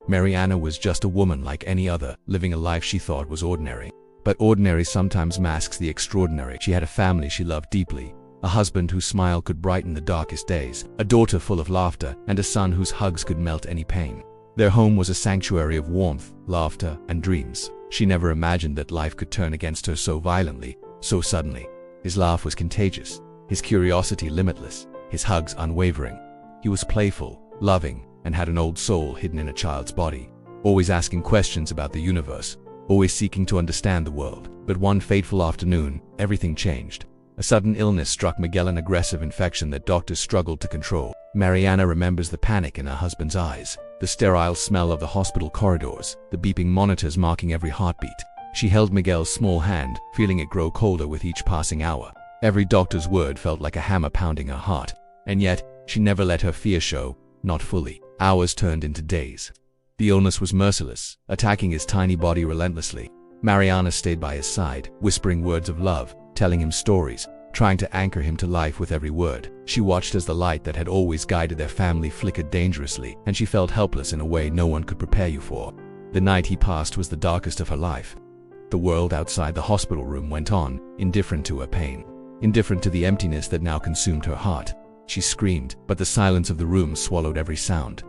Mariana was just a woman like any other, living a life she thought was ordinary. But ordinary sometimes masks the extraordinary. She had a family she loved deeply, a husband whose smile could brighten the darkest days, a daughter full of laughter, and a son whose hugs could melt any pain. Their home was a sanctuary of warmth, laughter, and dreams. She never imagined that life could turn against her so violently, so suddenly. His laugh was contagious, his curiosity limitless, his hugs unwavering. He was playful, loving, and had an old soul hidden in a child's body, always asking questions about the universe, always seeking to understand the world. But one fateful afternoon, everything changed. A sudden illness struck Miguel, an aggressive infection that doctors struggled to control. Mariana remembers the panic in her husband's eyes, the sterile smell of the hospital corridors, the beeping monitors marking every heartbeat. She held Miguel's small hand, feeling it grow colder with each passing hour. Every doctor's word felt like a hammer pounding her heart. And yet, she never let her fear show, not fully. Hours turned into days. The illness was merciless, attacking his tiny body relentlessly. Mariana stayed by his side, whispering words of love, telling him stories, trying to anchor him to life with every word. She watched as the light that had always guided their family flickered dangerously, and she felt helpless in a way no one could prepare you for. The night he passed was the darkest of her life. The world outside the hospital room went on, indifferent to her pain, indifferent to the emptiness that now consumed her heart. She screamed, but the silence of the room swallowed every sound.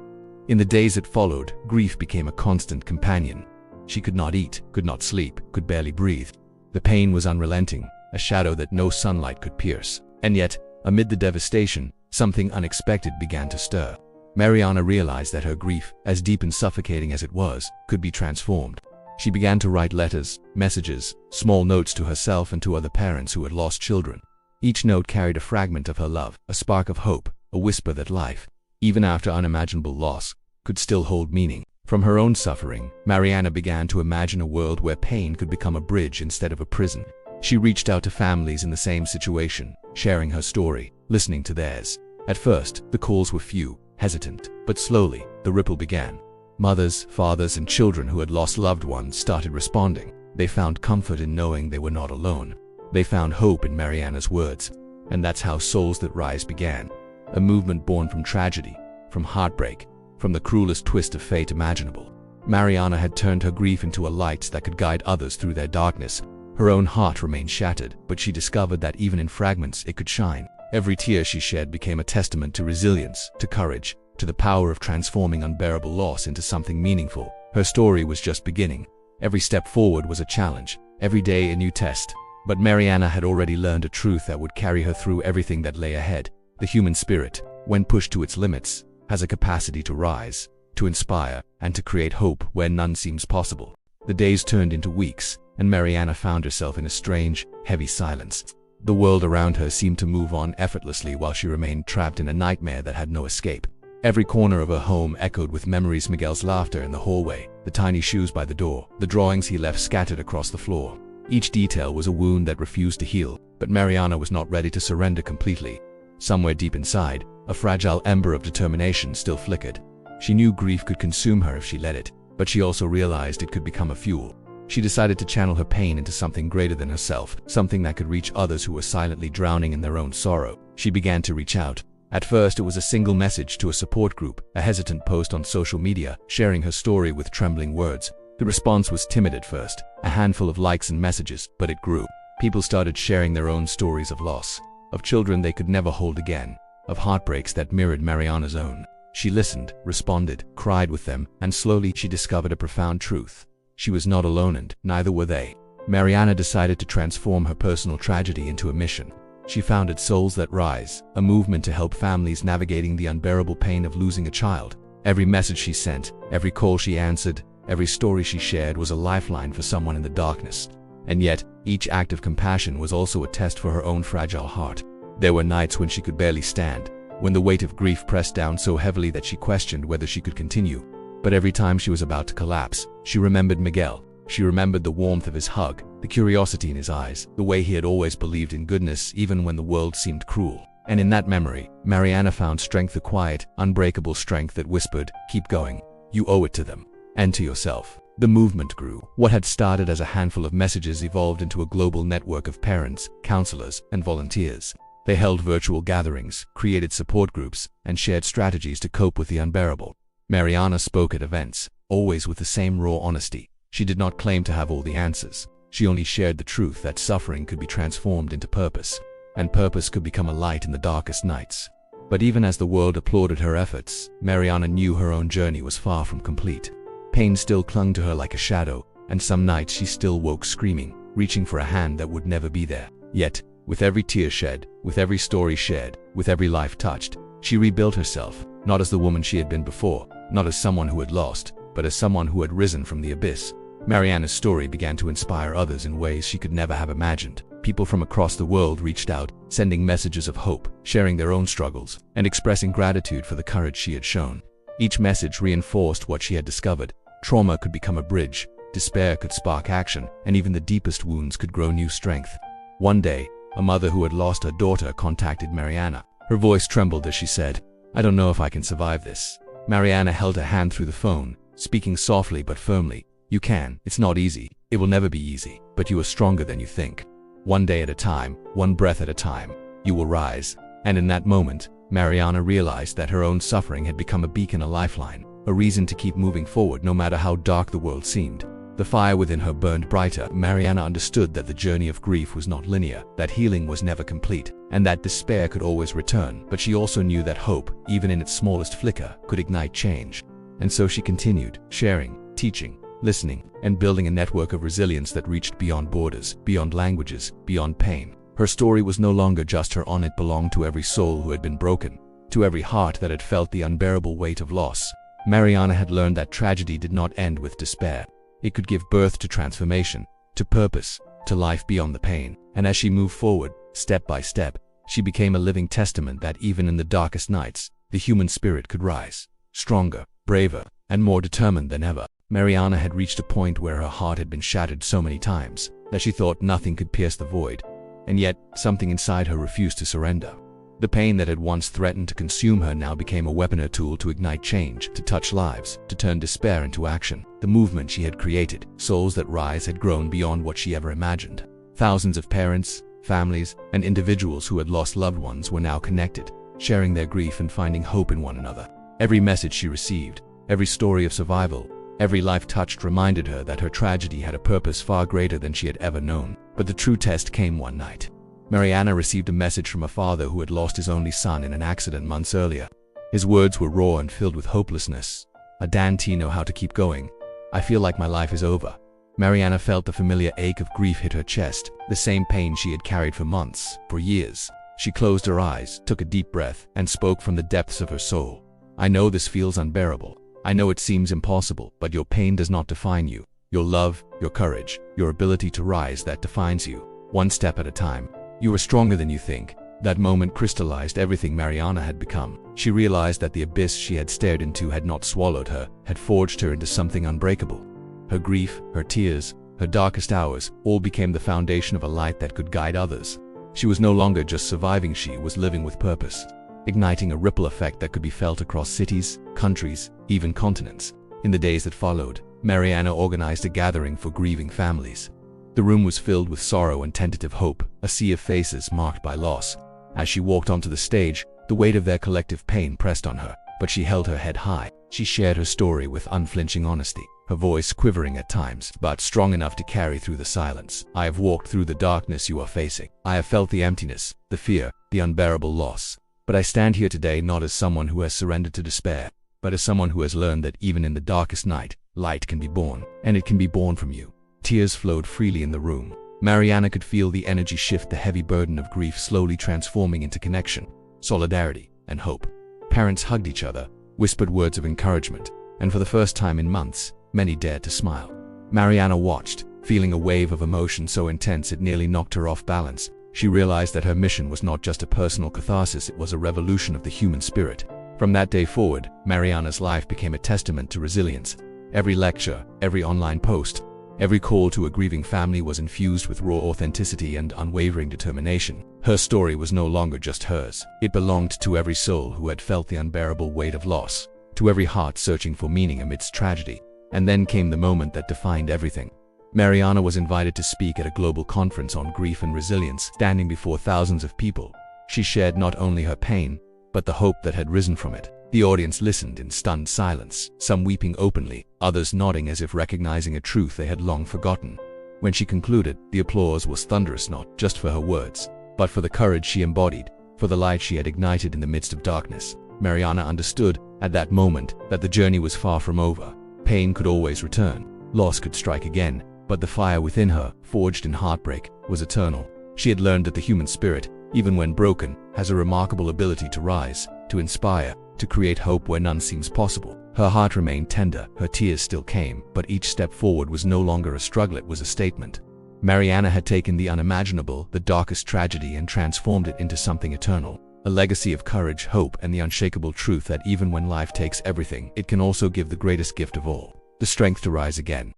In the days that followed, grief became a constant companion. She could not eat, could not sleep, could barely breathe. The pain was unrelenting, a shadow that no sunlight could pierce. And yet, amid the devastation, something unexpected began to stir. Mariana realized that her grief, as deep and suffocating as it was, could be transformed. She began to write letters, messages, small notes to herself and to other parents who had lost children. Each note carried a fragment of her love, a spark of hope, a whisper that life, even after unimaginable loss, could still hold meaning. From her own suffering, Mariana began to imagine a world where pain could become a bridge instead of a prison. She reached out to families in the same situation, sharing her story, listening to theirs. At first, the calls were few, hesitant, but slowly, the ripple began. Mothers, fathers, and children who had lost loved ones started responding. They found comfort in knowing they were not alone. They found hope in Mariana's words, and that's how Souls That Rise began. A movement born from tragedy, from heartbreak, from the cruelest twist of fate imaginable. Mariana had turned her grief into a light that could guide others through their darkness. Her own heart remained shattered, but she discovered that even in fragments it could shine. Every tear she shed became a testament to resilience, to courage, to the power of transforming unbearable loss into something meaningful. Her story was just beginning. Every step forward was a challenge, every day a new test. But Mariana had already learned a truth that would carry her through everything that lay ahead. The human spirit, when pushed to its limits, has a capacity to rise, to inspire, and to create hope where none seems possible. The days turned into weeks, and Mariana found herself in a strange, heavy silence. The world around her seemed to move on effortlessly while she remained trapped in a nightmare that had no escape. Every corner of her home echoed with memories: Miguel's laughter in the hallway, the tiny shoes by the door, the drawings he left scattered across the floor. Each detail was a wound that refused to heal, but Mariana was not ready to surrender completely. Somewhere deep inside, a fragile ember of determination still flickered. She knew grief could consume her if she let it, but she also realized it could become a fuel. She decided to channel her pain into something greater than herself, something that could reach others who were silently drowning in their own sorrow. She began to reach out. At first, it was a single message to a support group, a hesitant post on social media, sharing her story with trembling words. The response was timid at first, a handful of likes and messages, but it grew. People started sharing their own stories of loss, of children they could never hold again, of heartbreaks that mirrored Mariana's own. She listened, responded, cried with them, and slowly she discovered a profound truth. She was not alone, and neither were they. Mariana decided to transform her personal tragedy into a mission. She founded Souls That Rise, a movement to help families navigating the unbearable pain of losing a child. Every message she sent, every call she answered, every story she shared was a lifeline for someone in the darkness. And yet, each act of compassion was also a test for her own fragile heart. There were nights when she could barely stand, when the weight of grief pressed down so heavily that she questioned whether she could continue. But every time she was about to collapse, she remembered Miguel. She remembered the warmth of his hug, the curiosity in his eyes, the way he had always believed in goodness even when the world seemed cruel. And in that memory, Mariana found strength, the quiet, unbreakable strength that whispered, "Keep going. You owe it to them. And to yourself." The movement grew. What had started as a handful of messages evolved into a global network of parents, counselors, and volunteers. They held virtual gatherings, created support groups, and shared strategies to cope with the unbearable. Mariana spoke at events, always with the same raw honesty. She did not claim to have all the answers. She only shared the truth that suffering could be transformed into purpose, and purpose could become a light in the darkest nights. But even as the world applauded her efforts, Mariana knew her own journey was far from complete. Pain still clung to her like a shadow, and some nights she still woke screaming, reaching for a hand that would never be there. Yet, with every tear shed, with every story shared, with every life touched, she rebuilt herself, not as the woman she had been before, not as someone who had lost, but as someone who had risen from the abyss. Mariana's story began to inspire others in ways she could never have imagined. People from across the world reached out, sending messages of hope, sharing their own struggles, and expressing gratitude for the courage she had shown. Each message reinforced what she had discovered. Trauma could become a bridge, despair could spark action, and even the deepest wounds could grow new strength. One day, a mother who had lost her daughter contacted Mariana. Her voice trembled as she said, "I don't know if I can survive this." Mariana held her hand through the phone, speaking softly but firmly. "You can. It's not easy. It will never be easy, but you are stronger than you think. One day at a time, one breath at a time, you will rise." And in that moment, Mariana realized that her own suffering had become a beacon, a lifeline, a reason to keep moving forward no matter how dark the world seemed. The fire within her burned brighter. Mariana understood that the journey of grief was not linear, that healing was never complete, and that despair could always return. But she also knew that hope, even in its smallest flicker, could ignite change. And so she continued, sharing, teaching, listening, and building a network of resilience that reached beyond borders, beyond languages, beyond pain. Her story was no longer just her own, it belonged to every soul who had been broken, to every heart that had felt the unbearable weight of loss. Mariana had learned that tragedy did not end with despair. It could give birth to transformation, to purpose, to life beyond the pain. And as she moved forward, step by step, she became a living testament that even in the darkest nights, the human spirit could rise, stronger, braver, and more determined than ever. Mariana had reached a point where her heart had been shattered so many times that she thought nothing could pierce the void. And yet, something inside her refused to surrender. The pain that had once threatened to consume her now became a weapon, a tool to ignite change, to touch lives, to turn despair into action. The movement she had created, Souls That Rise, had grown beyond what she ever imagined. Thousands of parents, families, and individuals who had lost loved ones were now connected, sharing their grief and finding hope in one another. Every message she received, every story of survival, every life touched reminded her that her tragedy had a purpose far greater than she had ever known. But the true test came one night. Mariana received a message from a father who had lost his only son in an accident months earlier. His words were raw and filled with hopelessness. "I don't know how to keep going. I feel like my life is over." Mariana felt the familiar ache of grief hit her chest, the same pain she had carried for months, for years. She closed her eyes, took a deep breath, and spoke from the depths of her soul. "I know this feels unbearable. I know it seems impossible, but your pain does not define you. Your love, your courage, your ability to rise, that defines you. One step at a time. You are stronger than you think." That moment crystallized everything Mariana had become. She realized that the abyss she had stared into had not swallowed her, had forged her into something unbreakable. Her grief, her tears, her darkest hours, all became the foundation of a light that could guide others. She was no longer just surviving, she was living with purpose, igniting a ripple effect that could be felt across cities, countries, even continents. In the days that followed, Mariana organized a gathering for grieving families. The room was filled with sorrow and tentative hope, a sea of faces marked by loss. As she walked onto the stage, the weight of their collective pain pressed on her, but she held her head high. She shared her story with unflinching honesty, her voice quivering at times, but strong enough to carry through the silence. "I have walked through the darkness you are facing. I have felt the emptiness, the fear, the unbearable loss. But I stand here today not as someone who has surrendered to despair, but as someone who has learned that even in the darkest night, light can be born, and it can be born from you." Tears flowed freely in the room. Mariana could feel the energy shift, the heavy burden of grief slowly transforming into connection, solidarity, and hope. Parents hugged each other, whispered words of encouragement, and for the first time in months, many dared to smile. Mariana watched, feeling a wave of emotion so intense it nearly knocked her off balance. She realized that her mission was not just a personal catharsis, it was a revolution of the human spirit. From that day forward, Mariana's life became a testament to resilience. Every lecture, every online post, every call to a grieving family was infused with raw authenticity and unwavering determination. Her story was no longer just hers. It belonged to every soul who had felt the unbearable weight of loss, to every heart searching for meaning amidst tragedy. And then came the moment that defined everything. Mariana was invited to speak at a global conference on grief and resilience. Standing before thousands of people, she shared not only her pain, but the hope that had risen from it. The audience listened in stunned silence, some weeping openly, others nodding as if recognizing a truth they had long forgotten. When she concluded, the applause was thunderous, not just for her words, but for the courage she embodied, for the light she had ignited in the midst of darkness. Mariana understood, at that moment, that the journey was far from over. Pain could always return, loss could strike again, but the fire within her, forged in heartbreak, was eternal. She had learned that the human spirit, even when broken, has a remarkable ability to rise, to inspire, to create hope where none seems possible. Her heart remained tender, her tears still came, but each step forward was no longer a struggle, it was a statement. Mariana had taken the unimaginable, the darkest tragedy, and transformed it into something eternal. A legacy of courage, hope, and the unshakable truth that even when life takes everything, it can also give the greatest gift of all, the strength to rise again.